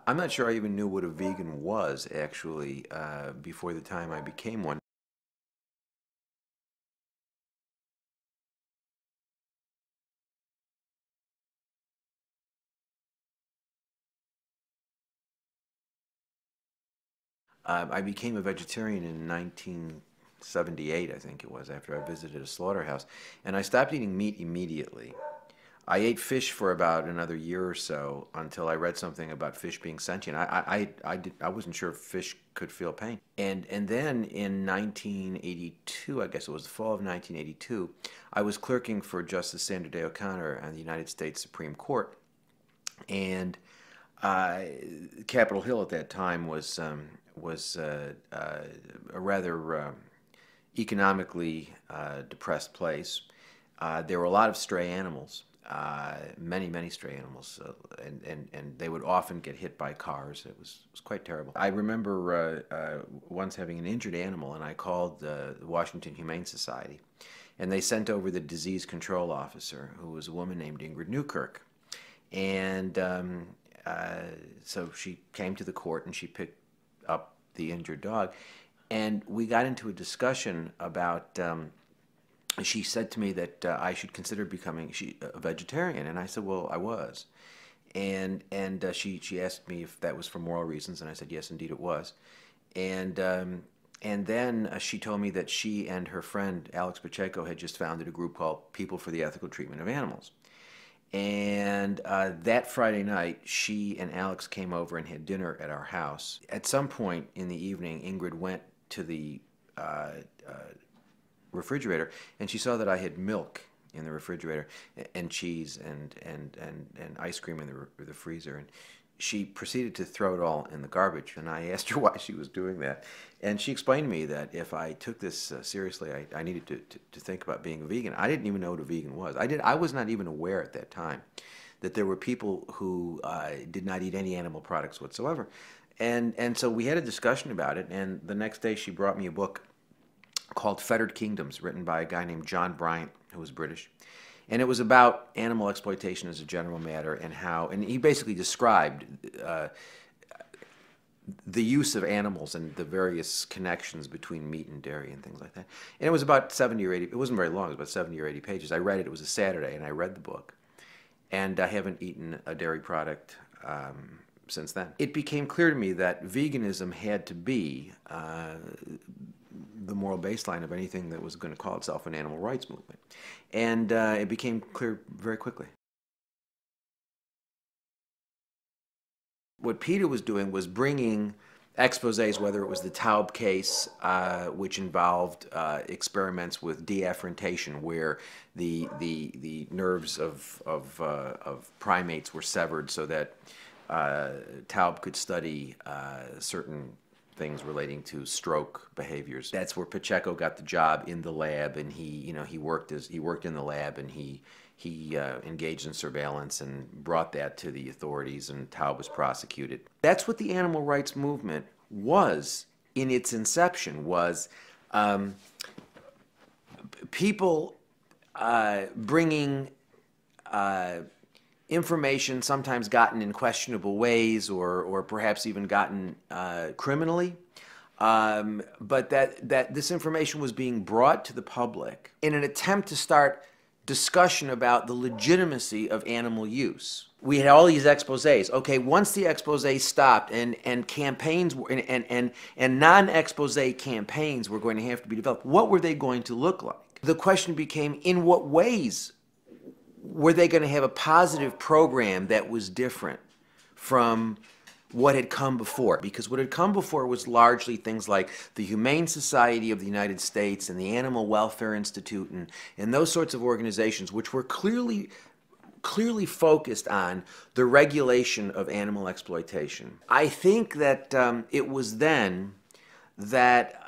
I'm not sure I even knew what a vegan was, actually, before the time I became one. I became a vegetarian in 1978, I think it was, after I visited a slaughterhouse. And I stopped eating meat immediately. I ate fish for about another year or so until I read something about fish being sentient. I wasn't sure if fish could feel pain. And then in 1982, I guess it was the fall of 1982, I was clerking for Justice Sandra Day O'Connor on the United States Supreme Court. And Capitol Hill at that time was a rather economically depressed place. There were a lot of stray animals, many stray animals, and they would often get hit by cars. It was quite terrible. I remember once having an injured animal, and I called the Washington Humane Society, and they sent over the disease control officer, who was a woman named Ingrid Newkirk. And so she came to the court and she picked up the injured dog. And we got into a discussion about, she said to me that I should consider becoming a vegetarian. And I said, well, I was. And she asked me if that was for moral reasons. And I said, yes, indeed it was. And then she told me that she and her friend, Alex Pacheco, had just founded a group called People for the Ethical Treatment of Animals. And that Friday night, she and Alex came over and had dinner at our house. At some point in the evening, Ingrid went to the refrigerator, and she saw that I had milk in the refrigerator, and cheese, and ice cream in the freezer. And she proceeded to throw it all in the garbage, and I asked her why she was doing that. And she explained to me that if I took this seriously, I needed to think about being a vegan. I didn't even know what a vegan was. I was not even aware at that time that there were people who did not eat any animal products whatsoever. And so we had a discussion about it, and the next day she brought me a book called Fettered Kingdoms, written by a guy named John Bryant, who was British. And it was about animal exploitation as a general matter, and he basically described the use of animals and the various connections between meat and dairy and things like that. And it was about 70 or 80, it wasn't very long, it was about 70 or 80 pages. I read it, it was a Saturday, and I read the book. And I haven't eaten a dairy product since then. It became clear to me that veganism had to be the moral baseline of anything that was going to call itself an animal rights movement. And it became clear very quickly. What Peter was doing was bringing exposés, whether it was the Taub case, which involved experiments with deafferentation, where the nerves of primates were severed so that Taub could study certain things relating to stroke behaviors. That's where Pacheco got the job in the lab, and he worked in the lab, and he engaged in surveillance and brought that to the authorities, and Taub was prosecuted. That's what the animal rights movement was in its inception, was people bringing information sometimes gotten in questionable ways, or perhaps even gotten criminally, but that this information was being brought to the public in an attempt to start discussion about the legitimacy of animal use. We had all these exposés. Okay, once the exposés stopped and campaigns and non-exposé campaigns were going to have to be developed, what were they going to look like? The question became, in what ways were they going to have a positive program that was different from what had come before? Because what had come before was largely things like the Humane Society of the United States and the Animal Welfare Institute and those sorts of organizations, which were clearly focused on the regulation of animal exploitation. I think that it was then that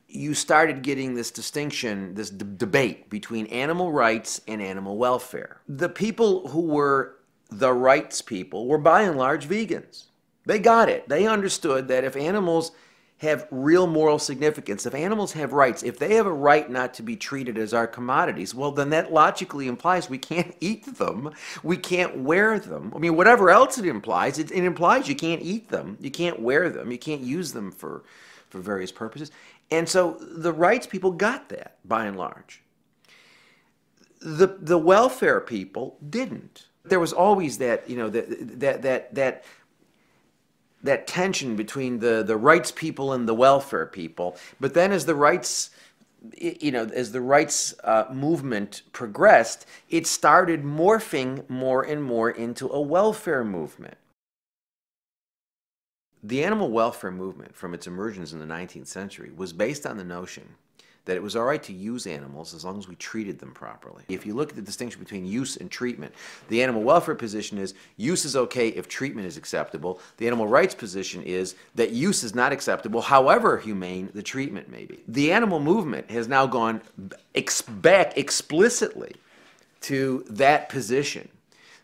you started getting this distinction, this debate between animal rights and animal welfare. The people who were the rights people were by and large vegans. They got it. They understood that if animals have real moral significance. If animals have rights, if they have a right not to be treated as our commodities, well, then that logically implies we can't eat them, we can't wear them. I mean, whatever else it implies, it implies you can't eat them, you can't wear them, you can't use them for various purposes. And so the rights people got that, by and large. The welfare people didn't. There was always that, you know, that tension between the rights people and the welfare people. But then as the rights, you know, as the rights movement progressed, it started morphing more and more into a welfare movement. The animal welfare movement, from its emergence in the 19th century, was based on the notion that it was all right to use animals as long as we treated them properly. If you look at the distinction between use and treatment, the animal welfare position is use is okay if treatment is acceptable. The animal rights position is that use is not acceptable, however humane the treatment may be. The animal movement has now gone back explicitly to that position,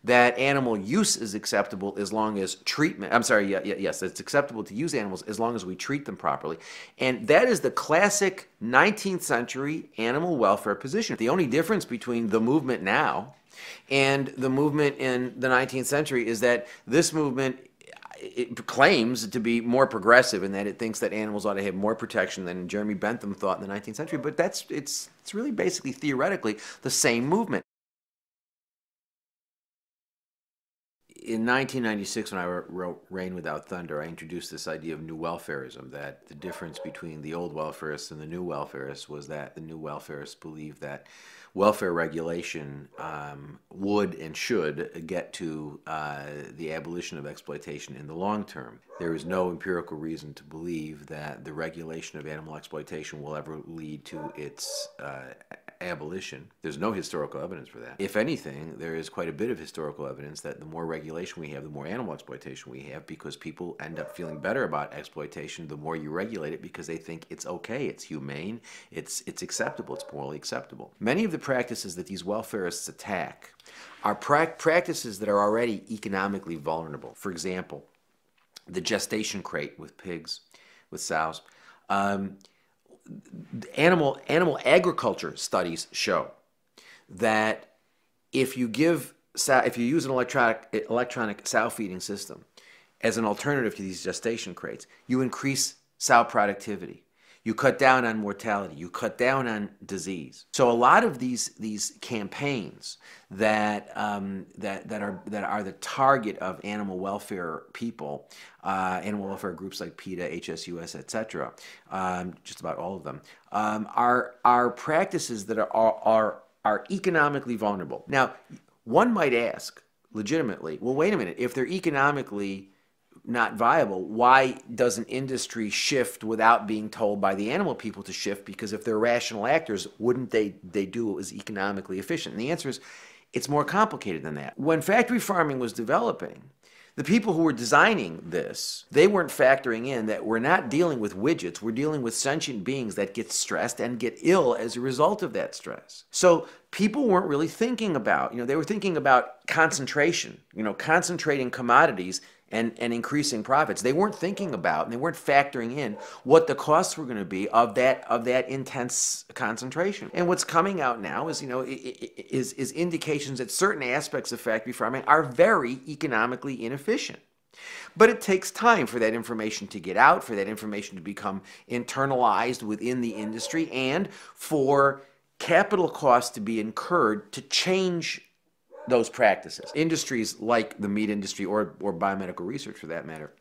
that animal use is acceptable as long as treatment, yes, it's acceptable to use animals as long as we treat them properly. And that is the classic 19th century animal welfare position. The only difference between the movement now and the movement in the 19th century is that this movement, it claims to be more progressive in that it thinks that animals ought to have more protection than Jeremy Bentham thought in the 19th century, but it's really basically theoretically the same movement. In 1996, when I wrote Reign Without Thunder, I introduced this idea of new welfarism, that the difference between the old welfarists and the new welfarists was that the new welfarists believed that welfare regulation would and should get to the abolition of exploitation in the long term. There is no empirical reason to believe that the regulation of animal exploitation will ever lead to its abolition. There's no historical evidence for that. If anything, there is quite a bit of historical evidence that the more regulation we have, the more animal exploitation we have, because people end up feeling better about exploitation the more you regulate it, because they think it's okay, it's humane, it's acceptable, it's morally acceptable. Many of the practices that these welfarists attack are practices that are already economically vulnerable. For example, the gestation crate with pigs, with sows. Animal agriculture studies show that if you use an electronic sow feeding system as an alternative to these gestation crates, you increase sow productivity. You cut down on mortality. You cut down on disease. So a lot of these campaigns that are the target of animal welfare people, animal welfare groups like PETA, HSUS, etc., just about all of them, are practices that are economically vulnerable. Now, one might ask legitimately, well, wait a minute, if they're economically not viable, why doesn't industry shift without being told by the animal people to shift? Because if they're rational actors, wouldn't they do what was economically efficient? And the answer is, it's more complicated than that. When factory farming was developing, the people who were designing this, they weren't factoring in that we're not dealing with widgets, we're dealing with sentient beings that get stressed and get ill as a result of that stress. So people weren't really thinking about, they were thinking about concentration, concentrating commodities and increasing profits. They weren't thinking about, and they weren't factoring in what the costs were going to be of that intense concentration. And what's coming out now is, is indications that certain aspects of factory farming are very economically inefficient. But it takes time for that information to get out, for that information to become internalized within the industry, and for capital costs to be incurred to change those practices. Industries like the meat industry or biomedical research, for that matter,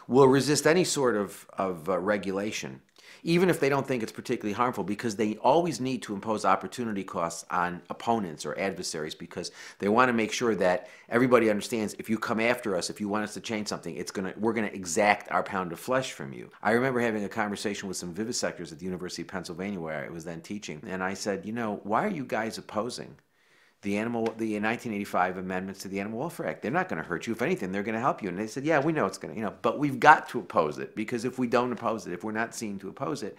will resist any sort of regulation, even if they don't think it's particularly harmful, because they always need to impose opportunity costs on opponents or adversaries, because they want to make sure that everybody understands, if you come after us, if you want us to change something, we're going to exact our pound of flesh from you. I remember having a conversation with some vivisectors at the University of Pennsylvania, where I was then teaching, and I said, why are you guys opposing the 1985 amendments to the Animal Welfare Act. They're not going to hurt you. If anything, they're going to help you. And they said, yeah, we know it's going to, but we've got to oppose it, because if we don't oppose it, if we're not seen to oppose it,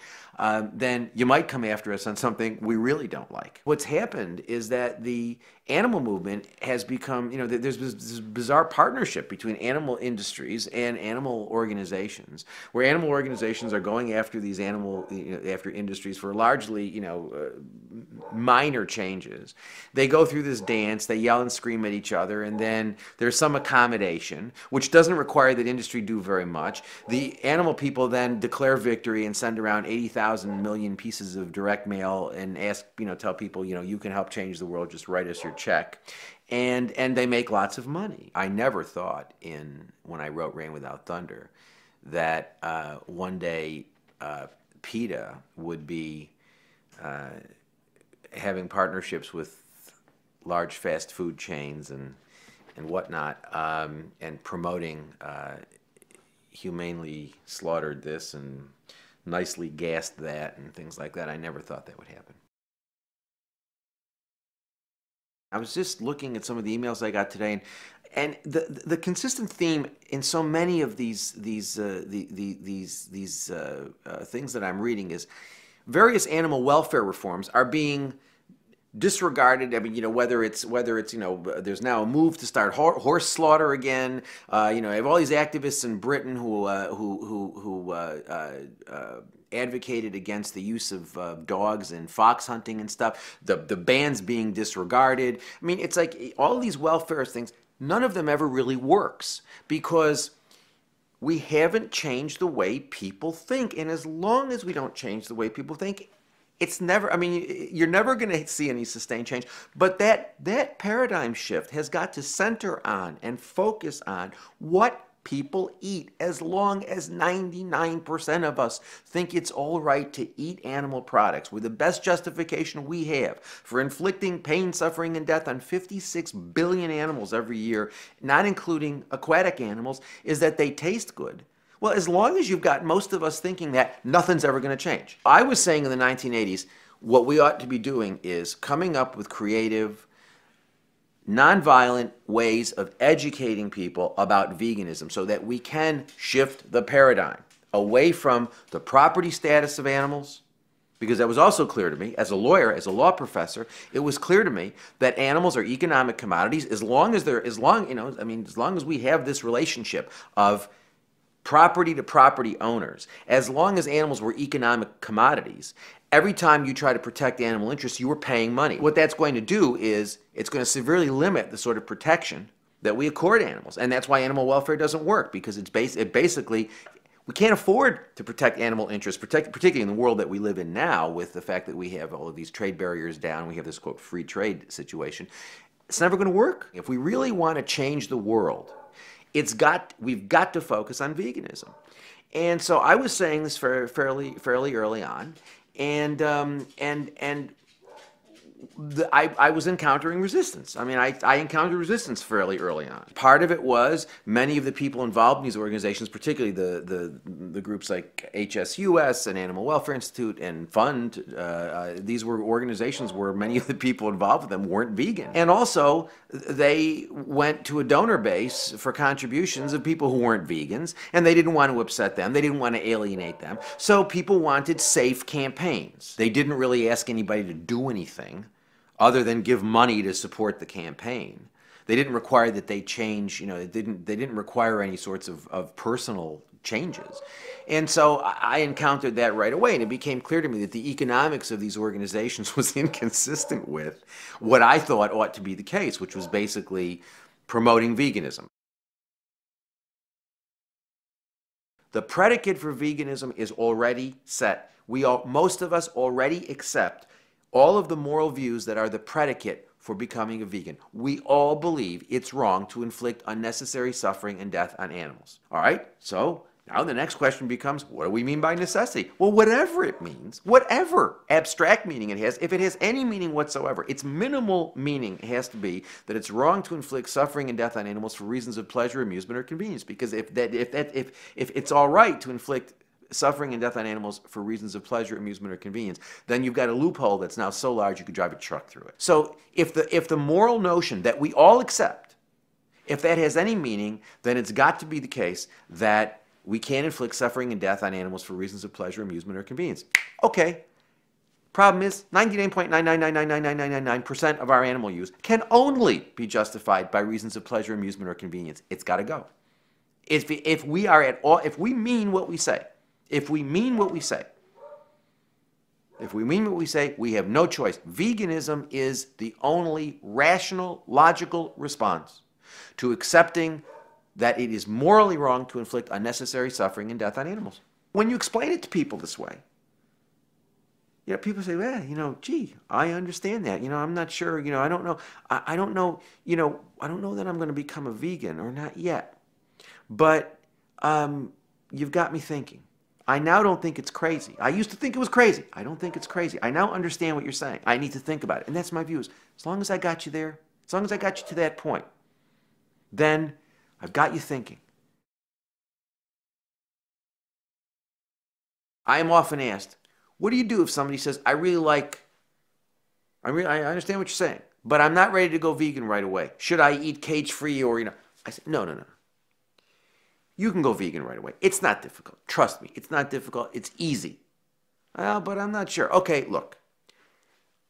then you might come after us on something we really don't like. What's happened is that the animal movement has become, there's this bizarre partnership between animal industries and animal organizations, where animal organizations are going after these after industries for largely, minor changes. They go through this dance, they yell and scream at each other, and then there's some accommodation, which doesn't require that industry do very much. The animal people then declare victory and send around 80,000 million pieces of direct mail and ask, tell people, you can help change the world, just write us your check. And they make lots of money. I never thought when I wrote Rain Without Thunder that one day PETA would be having partnerships with large fast food chains and whatnot, and promoting humanely slaughtered this and nicely gassed that and things like that. I never thought that would happen. I was just looking at some of the emails I got today, and the consistent theme in so many of these things that I'm reading is various animal welfare reforms are being disregarded. I mean, whether it's there's now a move to start horse slaughter again. I have all these activists in Britain who advocated against the use of dogs in fox hunting and stuff. The ban's being disregarded. I mean, it's like all these welfare things. None of them ever really works, because we haven't changed the way people think. And as long as we don't change the way people think, it's never, you're never going to see any sustained change. But that paradigm shift has got to center on and focus on what people eat. As long as 99% of us think it's all right to eat animal products, with the best justification we have for inflicting pain, suffering, and death on 56 billion animals every year, not including aquatic animals, is that they taste good. Well, as long as you've got most of us thinking that, nothing's ever going to change. I was saying in the 1980s, what we ought to be doing is coming up with creative, nonviolent ways of educating people about veganism so that we can shift the paradigm away from the property status of animals. Because that was also clear to me, as a lawyer, as a law professor, it was clear to me that animals are economic commodities as long as as long as we have this relationship of property to property owners. As long as animals were economic commodities, every time you try to protect animal interests, you were paying money. What that's going to do is it's going to severely limit the sort of protection that we accord animals. And that's why animal welfare doesn't work, because it basically, we can't afford to protect animal interests, particularly in the world that we live in now, with the fact that we have all of these trade barriers down, we have this, quote, free trade situation. It's never going to work. If we really want to change the world, we've got to focus on veganism. And so I was saying this fairly early on, and I was encountering resistance. I encountered resistance fairly early on. Part of it was many of the people involved in these organizations, particularly the groups like HSUS and Animal Welfare Institute and Fund, these were organizations where many of the people involved with them weren't vegan. And also, they went to a donor base for contributions of people who weren't vegans, and they didn't want to upset them. They didn't want to alienate them. So people wanted safe campaigns. They didn't really ask anybody to do anything other than give money to support the campaign. They didn't require that they change, they didn't require any sorts of personal changes. And so I encountered that right away, and it became clear to me that the economics of these organizations was inconsistent with what I thought ought to be the case, which was basically promoting veganism. The predicate for veganism is already set. Most of us already accept all of the moral views that are the predicate for becoming a vegan. We all believe it's wrong to inflict unnecessary suffering and death on animals. All right? So now the next question becomes, what do we mean by necessity? Well, whatever it means, whatever abstract meaning it has, if it has any meaning whatsoever, its minimal meaning has to be that it's wrong to inflict suffering and death on animals for reasons of pleasure, amusement, or convenience. Because if it's all right to inflict suffering and death on animals for reasons of pleasure, amusement, or convenience, then you've got a loophole that's now so large you could drive a truck through it. So if the moral notion that we all accept, if that has any meaning, then it's got to be the case that we can't inflict suffering and death on animals for reasons of pleasure, amusement, or convenience. Okay. Problem is, 99.9999999% of our animal use can only be justified by reasons of pleasure, amusement, or convenience. It's got to go. If we are at all, if we mean what we say, we have no choice. Veganism is the only rational, logical response to accepting that it is morally wrong to inflict unnecessary suffering and death on animals. When you explain it to people this way, people say, well, gee, I understand that. I'm not sure, I don't know. I don't know, I don't know that I'm going to become a vegan or not yet. But you've got me thinking. I now don't think it's crazy. I used to think it was crazy. I don't think it's crazy. I now understand what you're saying. I need to think about it. And that's my views. As long as I got you there, as long as I got you to that point, then I've got you thinking. I am often asked, what do you do if somebody says, I understand what you're saying, but I'm not ready to go vegan right away. Should I eat cage-free or, I said, no. You can go vegan right away. It's not difficult. Trust me, it's not difficult. It's easy. Well, but I'm not sure. Okay, look,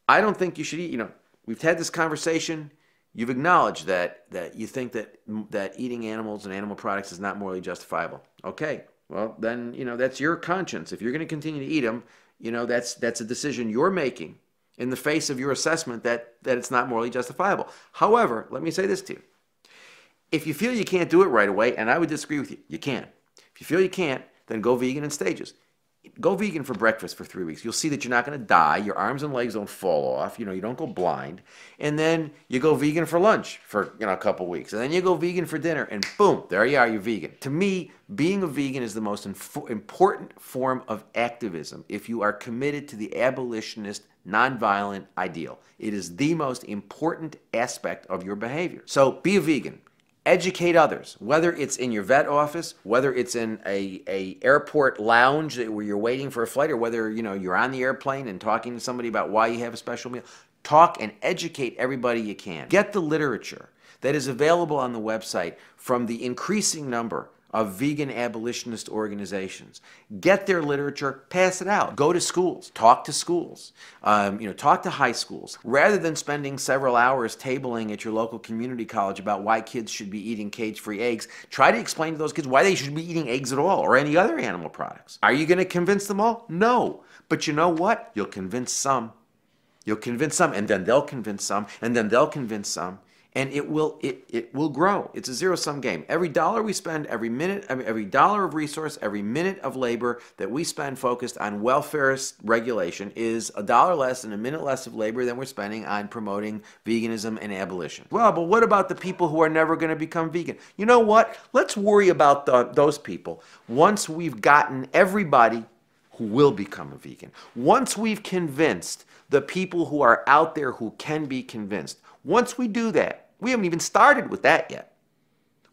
I don't think you should eat, we've had this conversation. You've acknowledged that you think that eating animals and animal products is not morally justifiable. Okay, well, then, that's your conscience. If you're going to continue to eat them, that's a decision you're making in the face of your assessment that it's not morally justifiable. However, let me say this to you. If you feel you can't do it right away, and I would disagree with you, you can. If you feel you can't, then go vegan in stages. Go vegan for breakfast for 3 weeks. You'll see that you're not going to die. Your arms and legs don't fall off. You don't go blind. And then you go vegan for lunch for a couple weeks. And then you go vegan for dinner. And boom, there you are, you're vegan. To me, being a vegan is the most important form of activism if you are committed to the abolitionist, nonviolent ideal. It is the most important aspect of your behavior. So be a vegan. Educate others, whether it's in your vet office, whether it's in a airport lounge where you're waiting for a flight, or whether you're on the airplane and talking to somebody about why you have a special meal. Talk and educate everybody you can. Get the literature that is available on the website from the increasing number of vegan abolitionist organizations. Get their literature, pass it out. Go to schools, talk to schools, talk to high schools. Rather than spending several hours tabling at your local community college about why kids should be eating cage-free eggs, try to explain to those kids why they should be eating eggs at all or any other animal products. Are you going to convince them all? No. But you know what? You'll convince some. You'll convince some, and then they'll convince some, and then they'll convince some. And it will grow. It's a zero-sum game. Every dollar we spend, every minute, every dollar of resource, every minute of labor that we spend focused on welfare regulation is $1 less and a minute less of labor than we're spending on promoting veganism and abolition. Well, but what about the people who are never going to become vegan? You know what? Let's worry about those people once we've gotten everybody who will become a vegan. Once we've convinced the people who are out there who can be convinced. Once we do that, we haven't even started with that yet.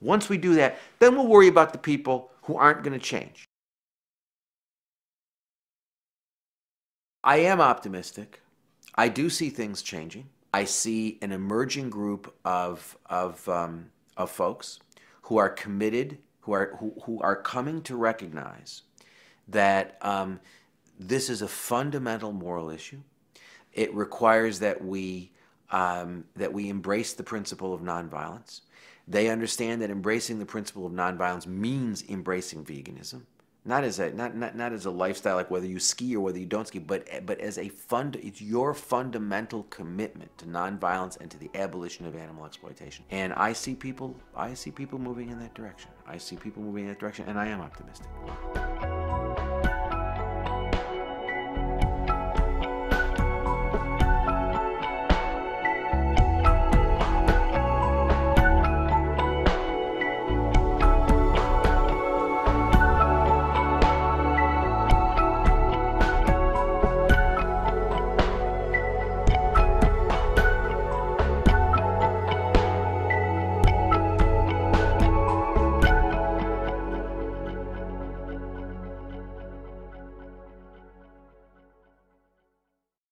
Once we do that, then we'll worry about the people who aren't going to change. I am optimistic. I do see things changing. I see an emerging group of folks who are committed, who are coming to recognize that this is a fundamental moral issue. It requires that we embrace the principle of nonviolence. They understand that embracing the principle of nonviolence means embracing veganism, not as a lifestyle like whether you ski or whether you don't ski, but as it's your fundamental commitment to nonviolence and to the abolition of animal exploitation. And I see people moving in that direction. I see people moving in that direction, and I am optimistic.